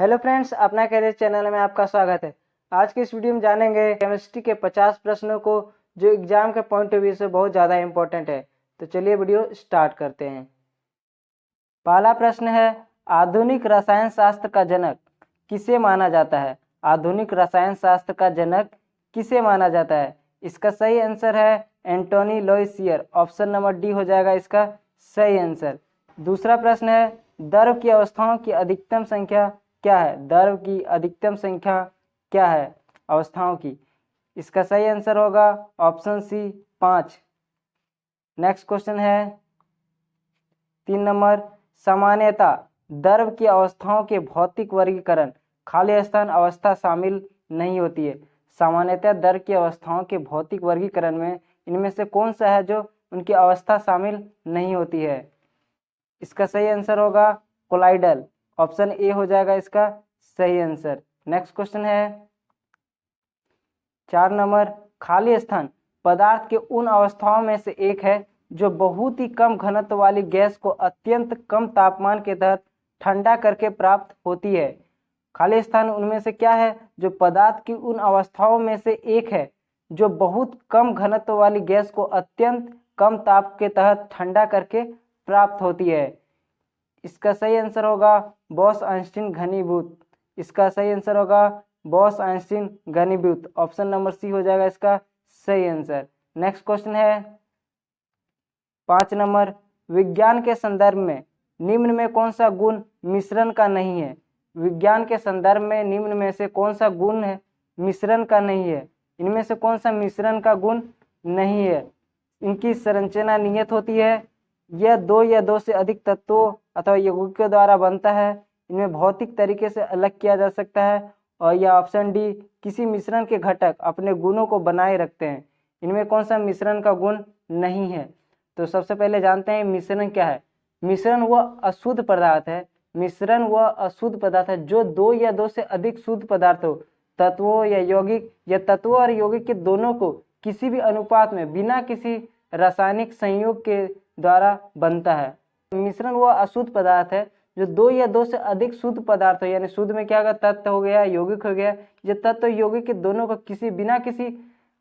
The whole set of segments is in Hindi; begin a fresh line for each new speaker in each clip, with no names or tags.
हेलो फ्रेंड्स, अपना कैरियर चैनल में आपका स्वागत है। आज की इस वीडियो में जानेंगे केमिस्ट्री के 50 प्रश्नों को जो एग्जाम के पॉइंट ऑफ व्यू से बहुत ज़्यादा इंपॉर्टेंट है। तो चलिए वीडियो स्टार्ट करते हैं। पहला प्रश्न है, आधुनिक रसायन शास्त्र का जनक किसे माना जाता है? आधुनिक रसायन शास्त्र का जनक किसे माना जाता है? इसका सही आंसर है एंटोनी लुइसियर। ऑप्शन नंबर डी हो जाएगा इसका सही आंसर। दूसरा प्रश्न है, द्रव की अवस्थाओं की अधिकतम संख्या क्या है? द्रव की अधिकतम संख्या क्या है अवस्थाओं की? इसका सही आंसर होगा ऑप्शन सी 5। नेक्स्ट क्वेश्चन है 3 नंबर, सामान्यतः द्रव की अवस्थाओं के भौतिक वर्गीकरण खाली स्थान अवस्था शामिल नहीं होती है। सामान्यतः द्रव की अवस्थाओं के भौतिक वर्गीकरण में इनमें से कौन सा है जो उनकी अवस्था शामिल नहीं होती है? इसका सही आंसर होगा कोलाइडल। ऑप्शन ए हो जाएगा इसका सही आंसर। नेक्स्ट क्वेश्चन है 4 नंबर, खाली स्थान पदार्थ के उन अवस्थाओं में से एक है जो बहुत ही कम घनत्व वाली गैस को अत्यंत कम तापमान के तहत ठंडा करके प्राप्त होती है। खाली स्थान उनमें से क्या है जो पदार्थ की उन अवस्थाओं में से एक है जो बहुत कम घनत्व वाली गैस को अत्यंत कम ताप के तहत ठंडा करके प्राप्त होती है? इसका सही आंसर होगा बॉस-आइंस्टीन घनीभूत। इसका सही आंसर होगा बॉस-आइंस्टीन घनीभूत। ऑप्शन नंबर सी हो जाएगा इसका सही आंसर। नेक्स्ट क्वेश्चन है 5 नंबर, विज्ञान के संदर्भ में निम्न में कौन सा गुण मिश्रण का नहीं है? विज्ञान के संदर्भ में निम्न में से कौन सा गुण है मिश्रण का नहीं है? इनमें से कौन सा मिश्रण का गुण नहीं है? इनकी संरचना नियत होती है, यह दो या दो से अधिक तत्वों अथवा यौगिकों द्वारा बनता है, इनमें भौतिक तरीके से अलग किया जा सकता है, और यह ऑप्शन डी किसी मिश्रण के घटक अपने गुणों को बनाए रखते हैं। इनमें कौन सा मिश्रण का गुण नहीं है? तो सबसे पहले जानते हैं मिश्रण क्या है। मिश्रण वह अशुद्ध पदार्थ है, मिश्रण वह अशुद्ध पदार्थ है जो दो या दो से अधिक शुद्ध पदार्थों, तत्वों या यौगिक या तत्वों और यौगिक के दोनों को किसी भी अनुपात में बिना किसी रासायनिक संयोग के द्वारा बनता है। मिश्रण वह अशुद्ध पदार्थ है जो दो या दो से अधिक शुद्ध पदार्थ हो, यानी शुद्ध में क्या होगा, तत्व हो गया, यौगिक हो गया, ये तत्व यौगिक के दोनों को बिना किसी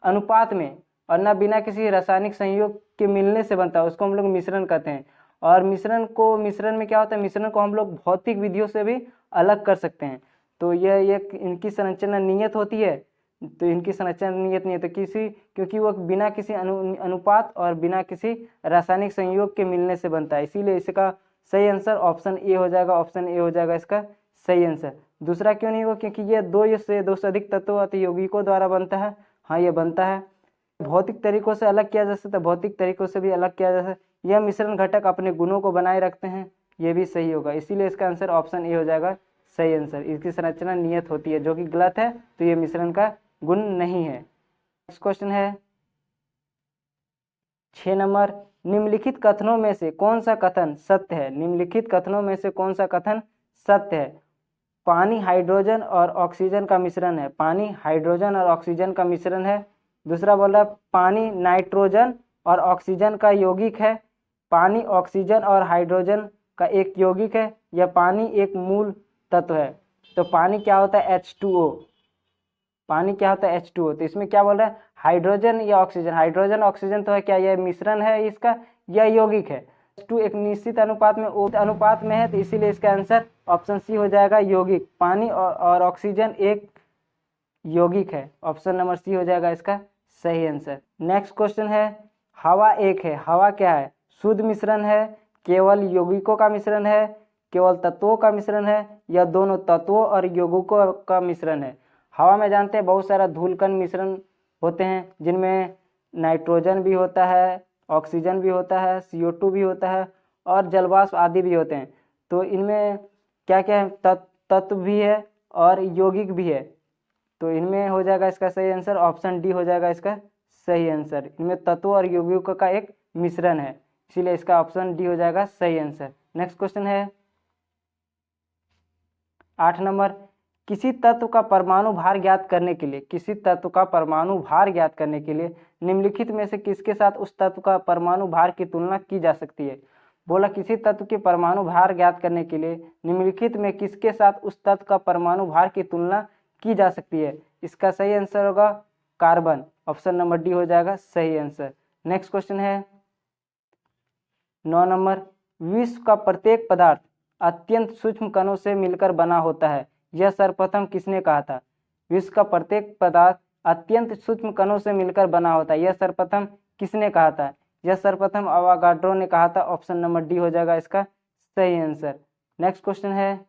अनुपात में और ना बिना किसी रासायनिक संयोग के मिलने से बनता है, उसको हम लोग मिश्रण कहते हैं। और मिश्रण में क्या होता है, मिश्रण को हम लोग भौतिक विधियों से भी अलग कर सकते हैं। तो यह इनकी संरचना नियत होती है, तो इनकी संरचना नियत नहीं है तो क्योंकि वो बिना किसी अनुपात और बिना किसी रासायनिक संयोग के मिलने से बनता है, इसीलिए इसका सही आंसर ऑप्शन ए हो जाएगा। ऑप्शन ए हो जाएगा इसका सही आंसर। दूसरा क्यों नहीं होगा, क्योंकि ये दो से अधिक तत्वों अथवा यौगिकों द्वारा बनता है। हाँ, ये बनता है। भौतिक तरीकों से अलग किया जा सकता है, भौतिक तरीकों से भी अलग किया जा सकता है। यह मिश्रण घटक अपने गुणों को बनाए रखते हैं, ये भी सही होगा, इसीलिए इसका आंसर ऑप्शन ए हो जाएगा सही आंसर। इसकी संरचना नियत होती है, जो कि गलत है, तो ये मिश्रण का गुण नहीं है। नेक्स्ट क्वेश्चन है 6 नंबर, निम्नलिखित कथनों में से कौन सा कथन सत्य है? निम्नलिखित कथनों में से कौन सा कथन सत्य है? पानी हाइड्रोजन और ऑक्सीजन का मिश्रण है। पानी हाइड्रोजन और ऑक्सीजन का मिश्रण है। दूसरा बोल रहा है पानी नाइट्रोजन और ऑक्सीजन का यौगिक है। पानी ऑक्सीजन और हाइड्रोजन का एक यौगिक है, या पानी एक मूल तत्व है। तो पानी क्या होता है, H2O। पानी क्या होता है, H2O। तो इसमें क्या बोल रहा है, हाइड्रोजन या ऑक्सीजन। हाइड्रोजन ऑक्सीजन तो है क्या, यह मिश्रण है इसका, यह यौगिक है। H2 एक निश्चित अनुपात में है, तो इसीलिए इसका आंसर ऑप्शन सी हो जाएगा यौगिक। पानी और ऑक्सीजन एक यौगिक है। ऑप्शन नंबर सी हो जाएगा इसका सही आंसर। नेक्स्ट क्वेश्चन है, हवा एक है, हवा क्या है? शुद्ध मिश्रण है, केवल यौगिकों का मिश्रण है, केवल तत्वों का मिश्रण है, या दोनों तत्वों और यौगिकों का मिश्रण है? हवा में जानते हैं बहुत सारा धूलकण मिश्रण होते हैं, जिनमें नाइट्रोजन भी होता है, ऑक्सीजन भी होता है, CO2 भी होता है, और जलवाष्प आदि भी होते हैं। तो इनमें क्या क्या है, तत्व भी है और यौगिक भी है। तो इनमें हो जाएगा इसका सही आंसर ऑप्शन डी हो जाएगा इसका सही आंसर। इनमें तत्व और यौगिकों का एक मिश्रण है, इसीलिए इसका ऑप्शन डी हो जाएगा सही आंसर। नेक्स्ट क्वेश्चन है 8 नंबर, किसी तत्व का परमाणु भार ज्ञात करने के लिए, किसी तत्व का परमाणु भार ज्ञात करने के लिए निम्नलिखित में से किसके साथ उस तत्व का परमाणु भार की तुलना की जा सकती है? बोला किसी तत्व के परमाणु भार ज्ञात करने के लिए निम्नलिखित में किसके साथ उस तत्व का परमाणु भार की तुलना की जा सकती है। इसका सही आंसर होगा कार्बन, ऑप्शन नंबर डी हो जाएगा सही आंसर। नेक्स्ट क्वेश्चन है 9 नंबर, विश्व का प्रत्येक पदार्थ अत्यंत सूक्ष्म कणों से मिलकर बना होता है, यह सर्वप्रथम किसने कहा था। विश्व का प्रत्येक पदार्थ अत्यंत सूक्ष्म कणों से मिलकर बना होता है, यह सर्वप्रथम किसने कहा था। यह सर्वप्रथम अवागाड्रो ने कहा था, ऑप्शन नंबर डी हो जाएगा इसका सही आंसर। नेक्स्ट क्वेश्चन है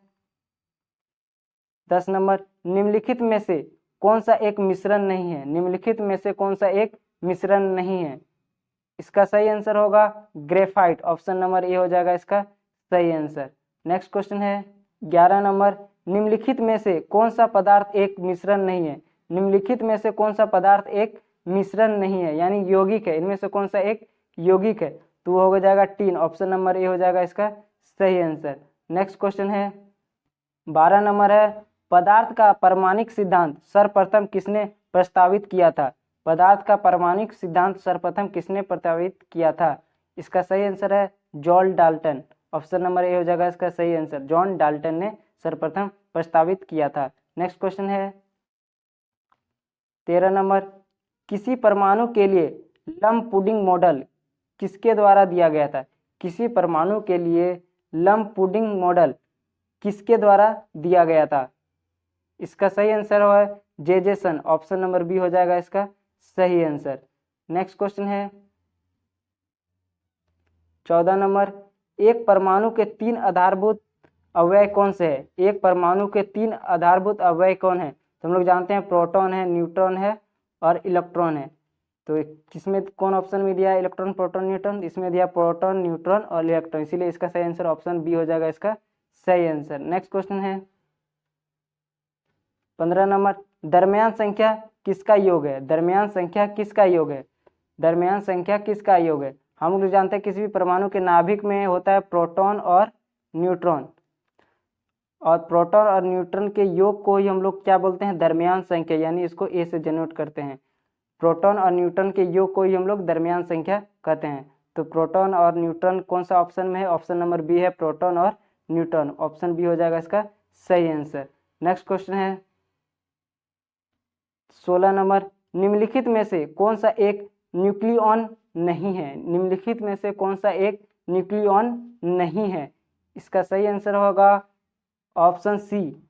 10 नंबर, निम्नलिखित में से कौन सा एक मिश्रण नहीं है। निम्नलिखित में से कौन सा एक मिश्रण नहीं है। इसका सही आंसर होगा ग्रेफाइट, ऑप्शन नंबर ए हो जाएगा इसका सही आंसर। नेक्स्ट क्वेश्चन है 11 नंबर, निम्नलिखित में से कौन सा पदार्थ एक मिश्रण नहीं है। निम्नलिखित में से कौन सा पदार्थ एक मिश्रण नहीं है, यानी यौगिक है, इनमें से कौन सा एक यौगिक है, तो वो हो जाएगा टीन, ऑप्शन नंबर ए हो जाएगा इसका सही आंसर। नेक्स्ट क्वेश्चन है 12 नंबर है, पदार्थ का परमाणिक सिद्धांत सर्वप्रथम किसने प्रस्तावित किया था। पदार्थ का परमाणिक सिद्धांत सर्वप्रथम किसने प्रस्तावित किया था। इसका सही आंसर है John Dalton, option number A हो जाएगा इसका सही आंसर। जॉन डाल्टन ने सर्वप्रथम प्रस्तावित किया था। नेक्स्ट क्वेश्चन है 13 नंबर, किसी परमाणु के लिए लम्प पुडिंग मॉडल किसके द्वारा दिया गया था। किसी परमाणु के लिए लम्प पुडिंग मॉडल किसके द्वारा दिया गया था। इसका सही आंसर है जेजेसन, ऑप्शन नंबर बी हो जाएगा इसका सही आंसर। नेक्स्ट क्वेश्चन है 14 नंबर, एक परमाणु के 3 आधारभूत अवयव कौन से है। एक परमाणु के 3 आधारभूत अवयव कौन है, तो हम लोग जानते हैं प्रोटॉन है, न्यूट्रॉन है और इलेक्ट्रॉन है। तो किसमें कौन ऑप्शन में दिया इलेक्ट्रॉन प्रोटॉन न्यूट्रॉन, इसमें दिया प्रोटॉन न्यूट्रॉन और इलेक्ट्रॉन, इसीलिए इसका सही आंसर ऑप्शन बी हो जाएगा इसका सही आंसर। नेक्स्ट क्वेश्चन है 15 नंबर, दरमियान संख्या किसका योग है। दरमियान संख्या किसका योग है। दरमियान संख्या किसका योग है। हम लोग जानते हैं किसी भी परमाणु के नाभिक में होता है प्रोटॉन और न्यूट्रॉन, और प्रोटॉन और न्यूट्रॉन के योग को ही हम लोग क्या बोलते हैं दरमियान संख्या, यानी इसको ए से जनोट करते हैं। प्रोटॉन और न्यूट्रॉन के योग को ही हम लोग दरमियान संख्या कहते हैं। तो प्रोटॉन और न्यूट्रॉन कौन सा ऑप्शन में है, ऑप्शन नंबर बी है प्रोटॉन और न्यूट्रॉन, ऑप्शन बी हो जाएगा इसका सही आंसर। नेक्स्ट क्वेश्चन है 16 नंबर, निम्नलिखित में से कौन सा एक न्यूक्लियॉन नहीं है। निम्नलिखित में से कौन सा एक न्यूक्लियॉन नहीं है। इसका सही आंसर होगा option C,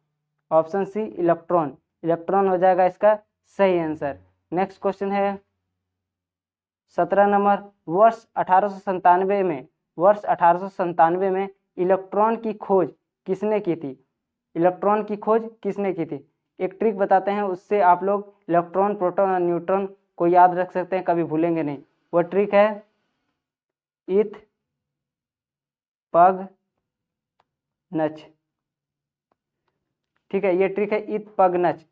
option C electron, electron हो जाएगा इसका सही आंसर। नेक्स्ट क्वेश्चन है 17 नंबर, वर्ष 1897 में इलेक्ट्रॉन की खोज किसने की थी। इलेक्ट्रॉन की खोज किसने की थी। एक ट्रिक बताते हैं, उससे आप लोग इलेक्ट्रॉन प्रोटॉन और न्यूट्रॉन को याद रख सकते हैं, कभी भूलेंगे नहीं। वो ट्रिक है इथ पग नच, ठीक है, ये ट्रिक है इथ पग नच।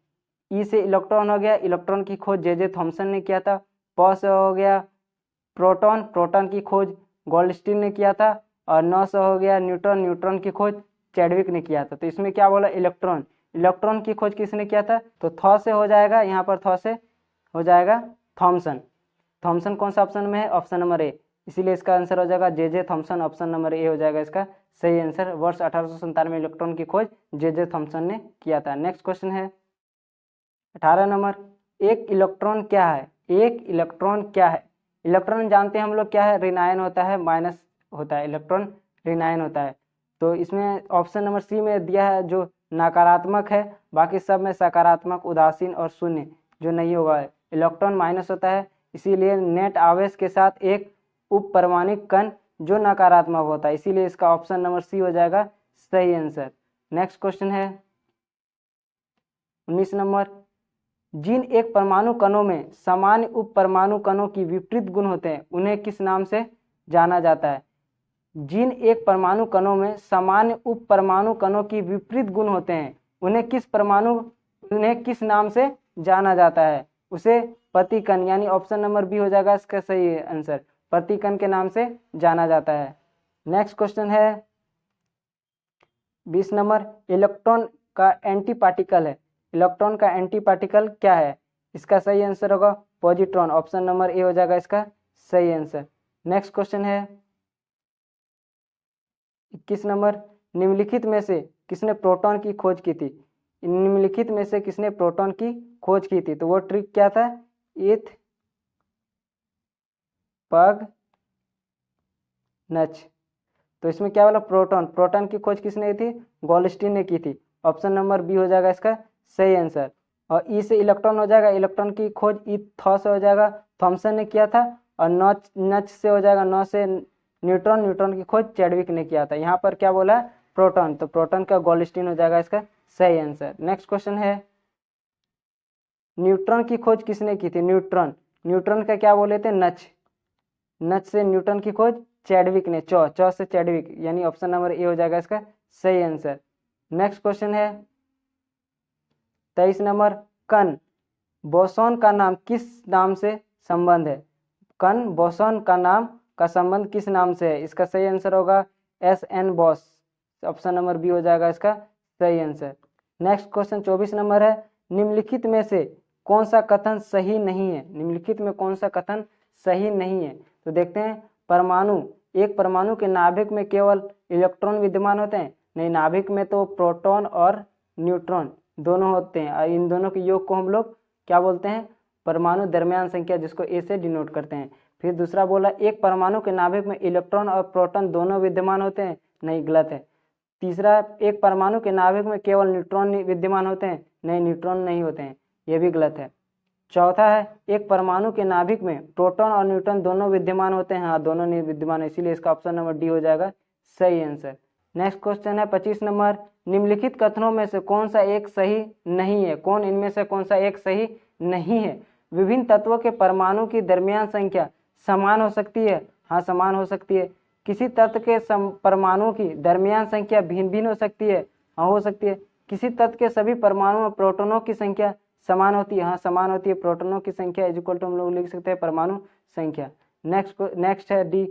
ई से इलेक्ट्रॉन हो गया, इलेक्ट्रॉन की खोज जे थॉमसन ने किया था। प से हो गया प्रोटॉन, प्रोटॉन की खोज गोल्डस्टीन ने किया था। और 9 से हो गया न्यूट्रॉन, न्यूट्रॉन की खोज चैडविक ने किया था। तो इसमें क्या बोला इलेक्ट्रॉन, इलेक्ट्रॉन की खोज किसने किया था, तो थॉ से हो जाएगा, यहाँ पर थॉ से हो जाएगा थॉमसन। थॉमसन कौन सा ऑप्शन में है, ऑप्शन नंबर ए, इसीलिए इसका आंसर हो जाएगा J Thomson, option number A हो जाएगा इसका सही आंसर। वर्ष 1897 में इलेक्ट्रॉन की खोज जे थॉमसन ने किया था। नेक्स्ट क्वेश्चन है 18 नंबर, एक इलेक्ट्रॉन क्या है। एक इलेक्ट्रॉन क्या है। इलेक्ट्रॉन जानते हैं हम लोग क्या है, ऋणायन होता है, माइनस होता है, इलेक्ट्रॉन ऋणायन होता है। तो इसमें ऑप्शन नंबर सी में दिया है जो नकारात्मक है, बाकी सब में सकारात्मक, उदासीन और शून्य जो नहीं होगा। इलेक्ट्रॉन माइनस होता है, इसीलिए नेट आवेश के साथ एक उप परमाणिक कण जो नकारात्मक होता है, इसीलिए इसका ऑप्शन नंबर सी हो जाएगा सही आंसर। नेक्स्ट क्वेश्चन है 19 नंबर, जिन एक परमाणु कणों में सामान्य उप परमाणु कणों की विपरीत गुण होते हैं उन्हें किस नाम से जाना जाता है। जिन एक परमाणु कणों में सामान्य उप परमाणु कणों की विपरीत गुण होते हैं उन्हें किस नाम से जाना जाता है, उसे प्रतिकण, यानी ऑप्शन नंबर बी हो जाएगा इसका सही आंसर, प्रतिकण के नाम से जाना जाता है। नेक्स्ट क्वेश्चन है 20 नंबर, इलेक्ट्रॉन का एंटी पार्टिकल है। इलेक्ट्रॉन का एंटी पार्टिकल क्या है, इसका सही आंसर होगा पॉजिट्रॉन, ऑप्शन नंबर ए हो जाएगा इसका सही आंसर। नेक्स्ट क्वेश्चन है 21 नंबर, निम्नलिखित में से किसने प्रोटॉन की खोज की थी? निम्नलिखित में से किसने प्रोटॉन की खोज की थी? तो वो ट्रिक क्या था? इथ पग नच। तो इसमें क्या बोला? प्रोटॉन। प्रोटॉन की खोज किसने की थी? गोल्डस्टीन ने की थी। ऑप्शन नंबर बी हो जाएगा इसका सही आंसर। और ई से इलेक्ट्रॉन हो जाएगा, इलेक्ट्रॉन की खोज ई थॉ से हो जाएगा, थॉमसन ने किया था। और नच नच से हो जाएगा, नौ से न्यूट्रॉन, न्यूट्रॉन की खोज चैडविक ने किया था। यहाँ पर क्या बोला? प्रोटॉन। तो प्रोटॉन का गोल्डस्टीन हो जाएगा इसका सही आंसर। नेक्स्ट क्वेश्चन है, न्यूट्रॉन की खोज किसने की थी? न्यूट्रॉन। न्यूट्रॉन का क्या बोले थे? नच। नच से न्यूटन की खोज चैडविक ने। चौ से चैडविक, यानी ऑप्शन नंबर ए हो जाएगा इसका सही आंसर। नेक्स्ट क्वेश्चन है 23 नंबर, कण बोसॉन का नाम किस नाम से संबंध है? कण बोसॉन का नाम का संबंध किस नाम से है? इसका सही आंसर होगा एस एन बॉस। ऑप्शन नंबर बी हो जाएगा इसका सही आंसर। नेक्स्ट क्वेश्चन 24 नंबर है, निम्नलिखित में से कौन सा कथन सही नहीं है? निम्नलिखित में कौन सा कथन सही नहीं है? तो देखते हैं, परमाणु, एक परमाणु के नाभिक में केवल इलेक्ट्रॉन विद्यमान होते हैं? नहीं, नाभिक में तो प्रोटॉन और न्यूट्रॉन दोनों होते हैं, और इन दोनों के योग को हम लोग क्या बोलते हैं? परमाणु द्रव्यमान संख्या, जिसको ए से डिनोट करते हैं। फिर दूसरा बोला, एक परमाणु के नाभिक में इलेक्ट्रॉन और प्रोटॉन दोनों विद्यमान होते हैं? नहीं, गलत है। तीसरा, एक परमाणु के नाभिक में केवल न्यूट्रॉन विद्यमान होते हैं? नहीं, न्यूट्रॉन नहीं होते हैं, ये भी गलत है। चौथा है, एक परमाणु के नाभिक में प्रोटॉन और न्यूट्रॉन दोनों विद्यमान होते हैं? हाँ, दोनों नहीं विद्यमान है, इसीलिए इसका ऑप्शन नंबर डी हो जाएगा सही आंसर। नेक्स्ट क्वेश्चन है 25 नंबर, निम्नलिखित कथनों में से कौन सा एक सही नहीं है? कौन इनमें से कौन सा एक सही नहीं है? विभिन्न तत्वों के परमाणु की दरमियान संख्या समान हो सकती है? हाँ, समान हो सकती है। किसी तत्व के परमाणु की दरमियान संख्या भिन्न भिन्न हो सकती है? हाँ, हो सकती है। किसी तत्व के सभी परमाणु में प्रोटॉनों की संख्या समान होती है? हाँ, समान होती है। प्रोटॉनों की संख्या इज इक्वल टू हम लोग लिख सकते हैं परमाणु संख्या। नेक्स्ट है डी,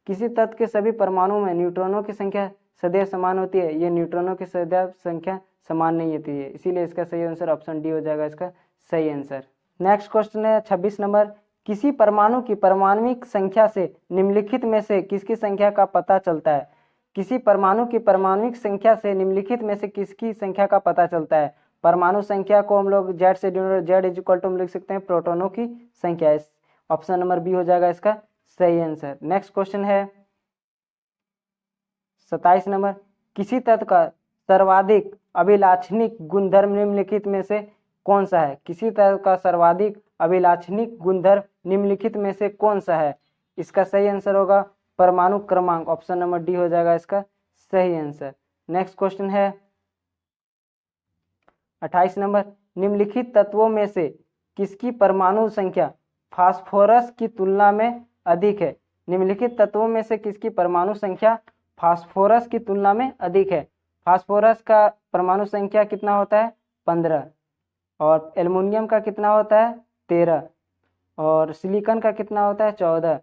किसी तत्व के सभी परमाणु में न्यूट्रॉनों की संख्या सदैव समान होती है? ये न्यूट्रॉनों की सदैव संख्या समान नहीं होती है, इसीलिए इसका सही आंसर ऑप्शन डी हो जाएगा इसका सही आंसर। नेक्स्ट क्वेश्चन है 26 नंबर, किसी परमाणु की परमाणुक संख्या से निम्नलिखित में से किसकी संख्या का पता चलता है? किसी परमाणु की परमाणुक संख्या से निम्नलिखित में से किसकी संख्या का पता चलता है? परमाणु संख्या को हम लोग जेड से denote, Z is equal to हम लिख सकते हैं प्रोटॉनों की संख्या। ऑप्शन नंबर बी हो जाएगा इसका सही आंसर। नेक्स्ट क्वेश्चन है 27 नंबर, किसी तत्व का सर्वाधिक अभिलाक्षणिक गुणधर्म निम्नलिखित में से कौन सा है? किसी तत्व का सर्वाधिक अभिलाक्षणिक गुणधर्म निम्नलिखित में से कौन सा है? इसका सही आंसर होगा परमाणु क्रमांक। ऑप्शन नंबर डी हो जाएगा इसका सही आंसर। नेक्स्ट क्वेश्चन है 28 नंबर, निम्नलिखित तत्वों में से किसकी परमाणु संख्या फास्फोरस की तुलना में अधिक है? निम्नलिखित तत्वों में से किसकी परमाणु संख्या फास्फोरस की तुलना में अधिक है? फास्फोरस का परमाणु संख्या कितना होता है? 15। और एल्युमिनियम का कितना होता है? 13। और सिलिकॉन का कितना होता है? 14।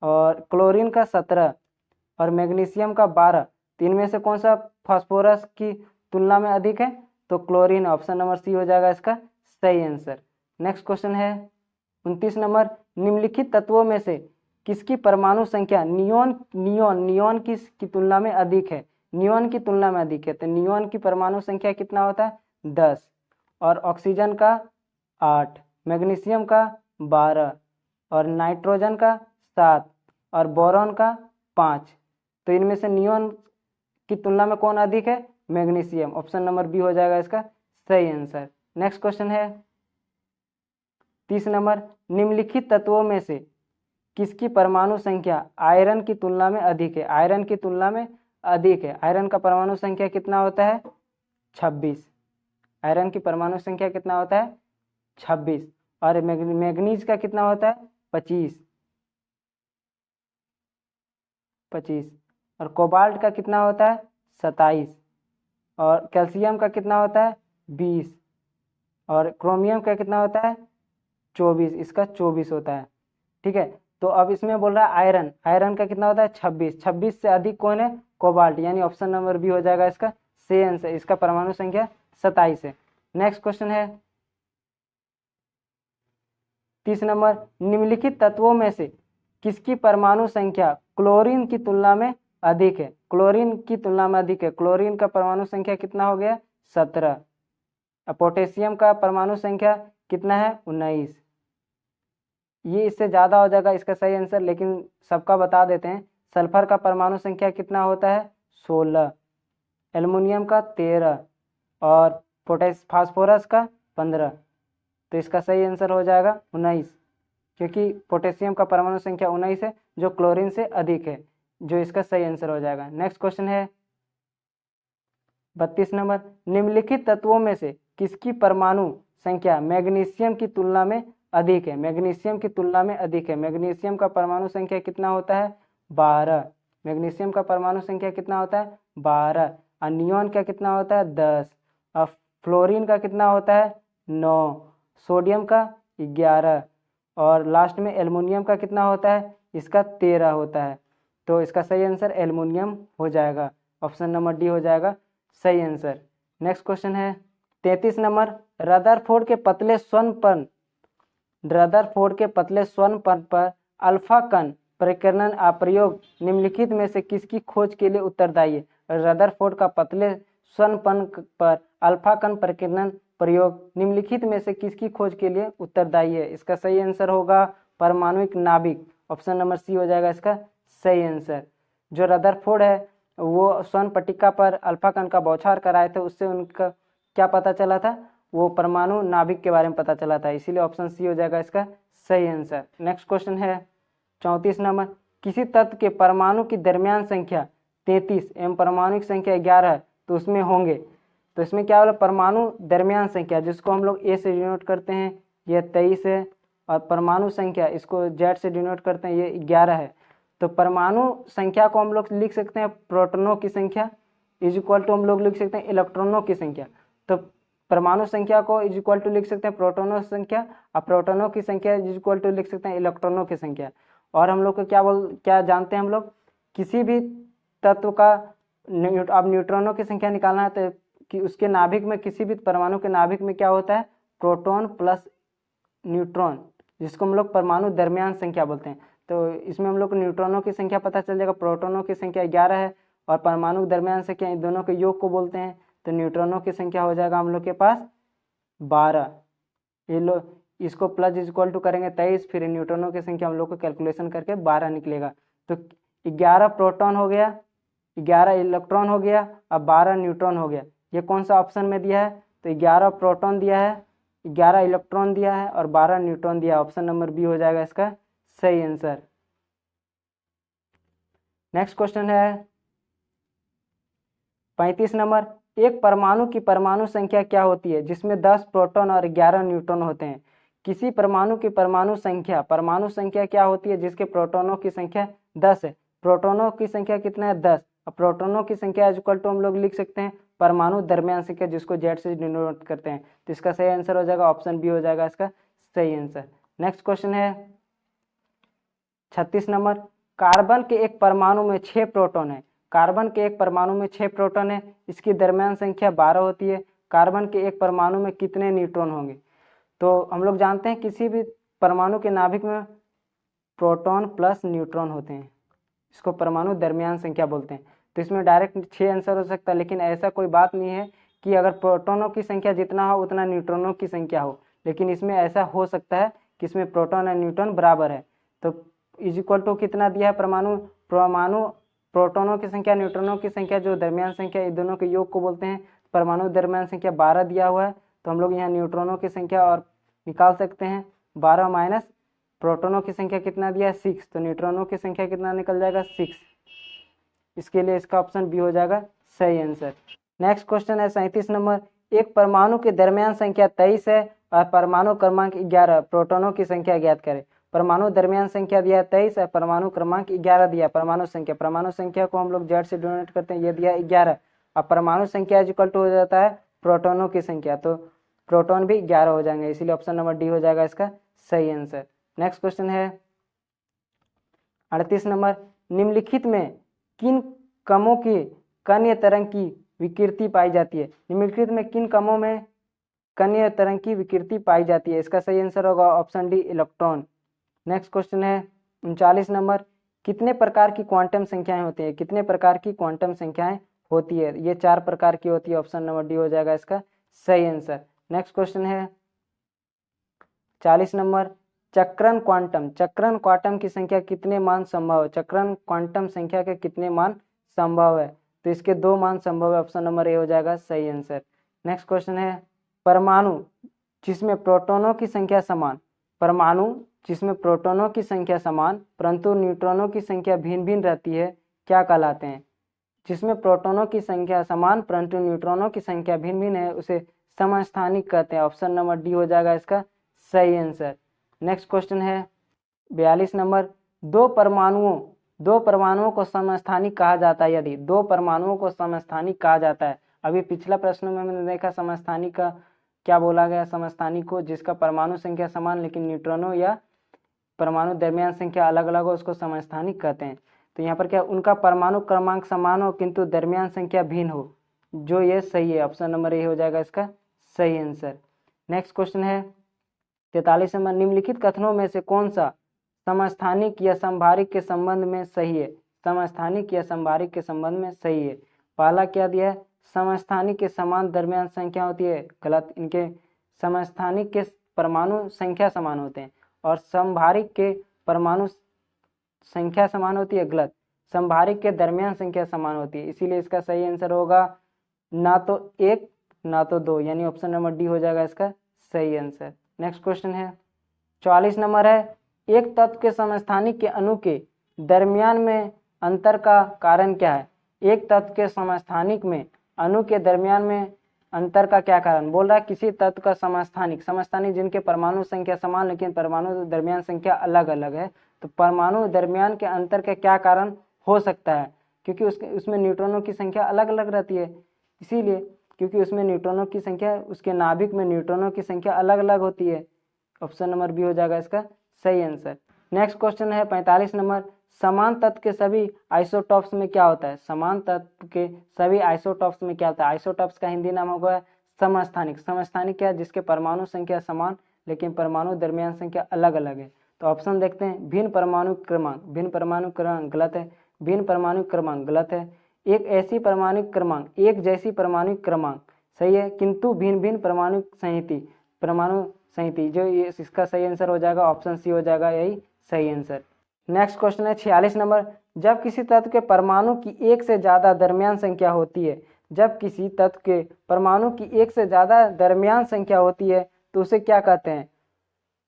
और क्लोरीन का 17 और मैग्नीशियम का 12। तो इनमें से कौन सा फास्फोरस की तुलना में अधिक है? तो क्लोरीन। ऑप्शन नंबर सी हो जाएगा इसका सही आंसर। नेक्स्ट क्वेश्चन है 29 नंबर, निम्नलिखित तत्वों में से किसकी परमाणु संख्या नियोन की तुलना में अधिक है? नियोन की तुलना में अधिक है, तो नियोन की परमाणु संख्या कितना होता है? 10। और ऑक्सीजन का 8, मैग्नीशियम का 12 और नाइट्रोजन का 7 और बोरॉन का 5। तो इनमें से नियोन की तुलना में कौन अधिक है? मैग्नीशियम। ऑप्शन नंबर बी हो जाएगा इसका सही आंसर। नेक्स्ट क्वेश्चन है 30 नंबर, निम्नलिखित तत्वों में से किसकी परमाणु संख्या आयरन की तुलना में अधिक है? आयरन की तुलना में अधिक है। आयरन का परमाणु संख्या कितना होता है? 26। आयरन की परमाणु संख्या कितना होता है? 26। और मैग्नीज का कितना होता है? 25। और कोबाल्ट का कितना होता है? 27। और कैल्शियम का कितना होता है? 20। और क्रोमियम का कितना होता है? 24। इसका 24 होता है। ठीक है, तो अब इसमें बोल रहा है आयरन, आयरन का कितना होता है? 26। 26 से अधिक कौन है? कोबाल्ट, यानी ऑप्शन नंबर बी हो जाएगा इसका सही आंसर। इसका परमाणु संख्या 27 है। नेक्स्ट क्वेश्चन है 30 नंबर, निम्नलिखित तत्वों में से किसकी परमाणु संख्या क्लोरीन की तुलना में अधिक है, क्लोरीन की तुलना में अधिक है। क्लोरीन का परमाणु संख्या कितना हो गया? 17। पोटेशियम का परमाणु संख्या कितना है? 19। ये इससे ज़्यादा हो जाएगा इसका सही आंसर, लेकिन सबका बता देते हैं। सल्फर का परमाणु संख्या कितना होता है? 16। एल्युमिनियम का 13 और फास्फोरस का 15। तो इसका सही आंसर हो जाएगा 19, क्योंकि पोटेशियम का परमाणु संख्या 19 है जो क्लोरीन से अधिक है, जो इसका सही आंसर हो जाएगा। नेक्स्ट क्वेश्चन है 32 नंबर, निम्नलिखित तत्वों में से किसकी परमाणु संख्या मैग्नीशियम की तुलना में अधिक है? मैग्नीशियम की तुलना में अधिक है। मैग्नीशियम का परमाणु संख्या कितना होता है? 12। मैग्नीशियम का परमाणु संख्या कितना होता है? 12। और नियॉन का कितना होता है? 10। और फ्लोरीन का कितना होता है? 9। सोडियम का 11 और लास्ट में एल्युमिनियम का कितना होता है? इसका 13 होता है। तो इसका सही आंसर एल्युमिनियम हो जाएगा, ऑप्शन नंबर डी हो जाएगा सही आंसर। नेक्स्ट क्वेश्चन है 33 नंबर, रदरफोर्ड के पतले स्वर्ण पर अल्फा कण प्रकीर्णन प्रयोग निम्नलिखित में से किसकी खोज के लिए उत्तरदायी है? रदरफोर्ड का पतले स्वर्ण पर अल्फा कण प्रकीर्णन प्रयोग निम्नलिखित में से किसकी खोज के लिए उत्तरदायी है? इसका सही आंसर होगा परमाणुिक नाभिक, ऑप्शन नंबर सी हो जाएगा इसका सही आंसर। जो रदरफोर्ड है वो स्वर्ण पट्टिका पर अल्फा कण का बौछार कराए थे, उससे उनका क्या पता चला था? वो परमाणु नाभिक के बारे में पता चला था, इसीलिए ऑप्शन सी हो जाएगा इसका सही आंसर। नेक्स्ट क्वेश्चन है 34 नंबर, किसी तत्व के परमाणु की दरमियान संख्या 33 एवं परमाणुक संख्या 11 है तो उसमें होंगे। तो इसमें क्या बोला? परमाणु दरमियान संख्या, जिसको हम लोग ए से डिनोट करते हैं, यह 23 है। और परमाणु संख्या इसको जेड से डिनोट करते हैं, ये 11 है। तो परमाणु संख्या को हम लोग लिख सकते हैं प्रोटॉनों की संख्या इज इक्वल टू हम लोग लिख सकते हैं इलेक्ट्रॉनों की संख्या। तो परमाणु संख्या को इज इक्वल टू लिख सकते हैं प्रोटॉनों की संख्या, और प्रोटॉनों की संख्या इज इक्वल टू लिख सकते हैं इलेक्ट्रॉनों की संख्या। और हम लोग को क्या जानते हैं हम लोग? किसी भी तत्व का अब न्यूट्रॉनों की संख्या निकालना है तो कि उसके नाभिक में, किसी भी परमाणु के नाभिक में क्या होता है? प्रोटॉन प्लस न्यूट्रॉन, जिसको हम लोग परमाणु दरमियान संख्या बोलते हैं। तो इसमें हम लोग को न्यूट्रॉनों की संख्या पता चल जाएगा, प्रोटॉनों की संख्या 11 है और परमाणु दरमियान संख्या, इन दोनों के योग को बोलते हैं। तो न्यूट्रॉनों की संख्या हो जाएगा हम लोग के पास 12। ये लो, इसको प्लस इज इक्वल टू करेंगे 23, फिर न्यूट्रॉनों की संख्या हम लोग को कैलकुलेशन करके 12 निकलेगा। तो 11 प्रोटॉन हो गया, 11 इलेक्ट्रॉन हो गया, अब 12 न्यूट्रॉन हो गया। ये कौन सा ऑप्शन में दिया है? तो 11 प्रोटॉन दिया है, 11 इलेक्ट्रॉन दिया है और 12 न्यूट्रॉन दिया है, ऑप्शन नंबर बी हो जाएगा इसका सही आंसर। नेक्स्ट क्वेश्चन है 35 नंबर, एक परमाणु की परमाणु संख्या क्या होती है जिसमें 10 प्रोटॉन और 11 न्यूट्रॉन होते हैं? किसी परमाणु की परमाणु संख्या क्या होती है जिसके प्रोटॉनों की संख्या 10 है? प्रोटॉनों की संख्या कितना है? 10। और प्रोटॉनों की संख्या इज इक्वल टू हम लोग लिख सकते हैं परमाणु दरमियान संख्या, जिसको जेड से डिनोट करते हैं। तो इसका सही आंसर हो जाएगा ऑप्शन बी हो जाएगा इसका सही आंसर। नेक्स्ट क्वेश्चन है 36 नंबर, कार्बन के एक परमाणु में 6 प्रोटॉन है। कार्बन के एक परमाणु में 6 प्रोटॉन है, इसकी दरमियान संख्या 12 होती है। कार्बन के एक परमाणु में कितने न्यूट्रॉन होंगे? तो हम लोग जानते हैं किसी भी परमाणु के नाभिक में प्रोटॉन प्लस न्यूट्रॉन होते हैं, इसको परमाणु दरमियान संख्या बोलते हैं। तो इसमें डायरेक्ट 6 आंसर हो सकता है, लेकिन ऐसा कोई बात नहीं है कि अगर प्रोटॉनों की संख्या जितना हो उतना न्यूट्रॉनों की संख्या हो, लेकिन इसमें ऐसा हो सकता है कि इसमें प्रोटॉन और न्यूट्रॉन बराबर है। तो इज इक्वल टू कितना दिया है? परमाणु प्रोटॉनों की संख्या न्यूट्रॉनों की संख्या जो दरमियान संख्या, इन दोनों के योग को बोलते हैं। परमाणु दरमियान संख्या 12 दिया हुआ है, तो हम लोग यहाँ न्यूट्रॉनों की संख्या और निकाल सकते हैं 12 माइनस प्रोटॉनों की संख्या कितना दिया है? 6। तो न्यूट्रॉनों की संख्या कितना निकल जाएगा? 6। इसके लिए इसका ऑप्शन बी हो जाएगा सही आंसर। नेक्स्ट क्वेश्चन है 37 नंबर, एक परमाणु की दरमियान संख्या 23 है और परमाणु क्रमांक 11, प्रोटॉनों की संख्या ज्ञात करें। परमाणु दरमियान संख्या दिया है 23 है, परमाणु क्रमांक 11 दिया। परमाणु संख्या को हम लोग जेड से डिनोट करते हैं, ये दिया 11 और परमाणु संख्या इक्वल टू हो जाता है प्रोटॉनों की संख्या, तो प्रोटॉन भी 11 हो जाएंगे, इसीलिए ऑप्शन नंबर डी हो जाएगा इसका सही आंसर। नेक्स्ट क्वेश्चन है 38 नंबर, निम्नलिखित में किन कणों की कणीय तरंग की विकृति पाई जाती है? निम्नलिखित में किन कणों में कणीय तरंग की विकृति पाई जाती है? इसका सही आंसर होगा option D electron. Next question है 39 नंबर, कितने प्रकार की क्वांटम संख्याएं होती है? कितने प्रकार की क्वांटम संख्याएं होती है? ये 4 प्रकार की होती है। ऑप्शन नंबर डी हो जाएगा इसका सही आंसर। नेक्स्ट क्वेश्चन है 40 नंबर, चक्रण क्वांटम की संख्या कितने मान संभव है? चक्रण क्वांटम संख्या के कितने मान संभव है? तो इसके 2 मान संभव है। ऑप्शन नंबर ए हो जाएगा सही आंसर। नेक्स्ट क्वेश्चन है परमाणु जिसमें प्रोटॉनों की संख्या समान, परमाणु जिसमें प्रोटॉनों की संख्या समान परंतु न्यूट्रॉनों की संख्या भिन्न भिन्न रहती है क्या कहलाते हैं? जिसमें प्रोटॉनों की संख्या समान परंतु न्यूट्रॉनों की संख्या भिन्न भिन्न है उसे समस्थानिक कहते हैं। ऑप्शन नंबर डी हो जाएगा इसका सही आंसर। नेक्स्ट क्वेश्चन है 42 नंबर, दो परमाणुओं को समस्थानिक कहा जाता है यदि दो परमाणुओं को समस्थानिक कहा जाता है। अभी पिछला प्रश्न में मैंने देखा समस्थानिक का क्या बोला गया, समस्थानिक को जिसका परमाणु संख्या समान लेकिन न्यूट्रॉनों या परमाणु दरमियान संख्या अलग अलग हो उसको समस्थानिक कहते हैं। तो यहाँ पर क्या उनका परमाणु क्रमांक समान हो किंतु दरमियान संख्या भिन्न हो, जो ये सही है। ऑप्शन नंबर ए हो जाएगा इसका सही आंसर। नेक्स्ट क्वेश्चन है 43 नंबर, निम्नलिखित कथनों में से कौन सा समस्थानिक या समभारिक के संबंध में सही है? समस्थानिक या समभारिक के संबंध में सही है। पहला क्या दिया है, समस्थानिक के समान दरमियान संख्या होती है, गलत। इनके समस्थानिक के परमाणु संख्या समान होते हैं और समभारिक के परमाणु संख्या समान होती है, गलत। समभारिक के दरमियान संख्या समान होती है, इसीलिए इसका सही आंसर होगा ना तो 1 ना तो 2, यानी ऑप्शन नंबर डी हो जाएगा इसका सही आंसर। नेक्स्ट क्वेश्चन है 44 नंबर है, एक तत्व के समस्थानिक के अणु के दरमियान में अंतर का कारण क्या है? एक तत्व के समस्थानिक में अणु के दरमियान में अंतर का क्या कारण? बोल रहा है किसी तत्व का समस्थानिक जिनके परमाणु संख्या समान लेकिन परमाणु दरमियान संख्या अलग अलग है, तो परमाणु दरमियान के अंतर का क्या कारण हो सकता है? क्योंकि उसमें न्यूट्रॉनों की संख्या अलग अलग रहती है, इसीलिए क्योंकि उसमें न्यूट्रॉनों की संख्या, उसके नाभिक में न्यूट्रॉनों की संख्या अलग अलग होती है। ऑप्शन नंबर बी हो जाएगा इसका सही आंसर। नेक्स्ट क्वेश्चन है 45 नंबर, समान तत्व के सभी आइसोटॉप्स में क्या होता है? समान तत्व के सभी आइसोटॉप्स में क्या होता है? आइसोटॉप्स का हिंदी नाम होगा समस्थानिक। समस्थानिक क्या है? जिसके परमाणु संख्या समान लेकिन परमाणु दरमियान संख्या अलग अलग है। तो ऑप्शन देखते हैं, भिन्न परमाणु क्रमांक गलत है, भिन्न परमाणु क्रमांक गलत है, एक ऐसी परमाणु क्रमांक, एक जैसी परमाणु क्रमांक सही है, किंतु भिन्न भिन्न परमाणु संहिति जो ये इसका सही आंसर हो जाएगा ऑप्शन सी हो जाएगा यही सही आंसर। नेक्स्ट क्वेश्चन है 46 नंबर, जब किसी तत्व के परमाणु की एक से ज्यादा दरमियान संख्या होती है, जब किसी तत्व के परमाणु की एक से ज्यादा दरमियान संख्या होती है तो उसे क्या कहते हैं?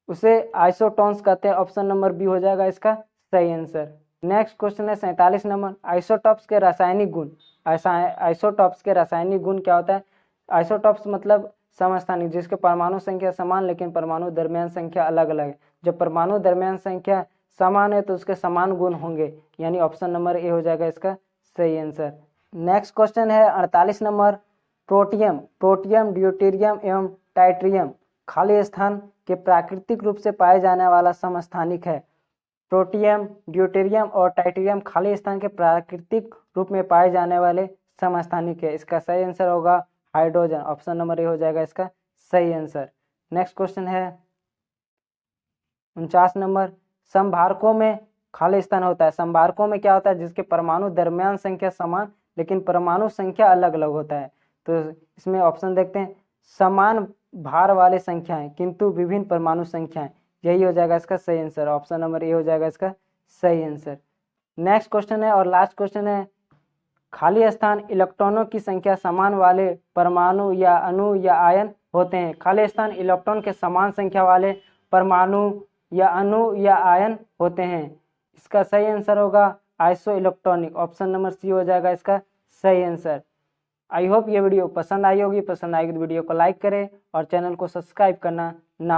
उसे आइसोटॉन्स कहते हैं। ऑप्शन नंबर बी हो जाएगा इसका सही आंसर। नेक्स्ट क्वेश्चन है 47 नंबर, आइसोटॉप्स के रासायनिक गुण। आइसोटॉप्स के रासायनिक गुण क्या होता है? आइसोटॉप्स मतलब समस्थानिक जिसके परमाणु संख्या समान लेकिन परमाणु दरमियान संख्या अलग अलग है। जब परमाणु दरमियान संख्या समान है तो उसके समान गुण होंगे, यानी ऑप्शन नंबर ए हो जाएगा इसका सही आंसर। नेक्स्ट क्वेश्चन है 48 नंबर, प्रोटियम ड्यूटेरियम एवं टाइट्रियम खाली स्थान के प्राकृतिक रूप से पाए जाने वाला समस्थानिक है। प्रोटियम, ड्यूटेरियम और टाइट्रियम खाली स्थान के प्राकृतिक रूप में पाए जाने वाले समस्थानिक है। इसका सही आंसर होगा हाइड्रोजन। ऑप्शन नंबर ए हो जाएगा इसका सही आंसर। नेक्स्ट क्वेश्चन है 49 नंबर, समभारकों में खाली स्थान होता है। समभारकों में क्या होता है? जिसके परमाणु दरमियान संख्या समान लेकिन परमाणु संख्या अलग अलग होता है। तो इसमें ऑप्शन देखते हैं, समान भार वाले संख्याएं किंतु विभिन्न परमाणु संख्याएं, यही हो जाएगा इसका सही आंसर। ऑप्शन नंबर ए हो जाएगा इसका सही आंसर। नेक्स्ट क्वेश्चन है और लास्ट क्वेश्चन है, खाली स्थान इलेक्ट्रॉनों की संख्या समान वाले परमाणु या अणु या आयन होते हैं। खाली स्थान इलेक्ट्रॉन के समान संख्या वाले परमाणु या अणु या आयन होते हैं। इसका सही आंसर होगा isoelectronic. Option number C हो जाएगा इसका सही आंसर। आई होप ये वीडियो पसंद आई होगी। पसंद आएगी तो वीडियो को लाइक करें और चैनल को सब्सक्राइब करना ना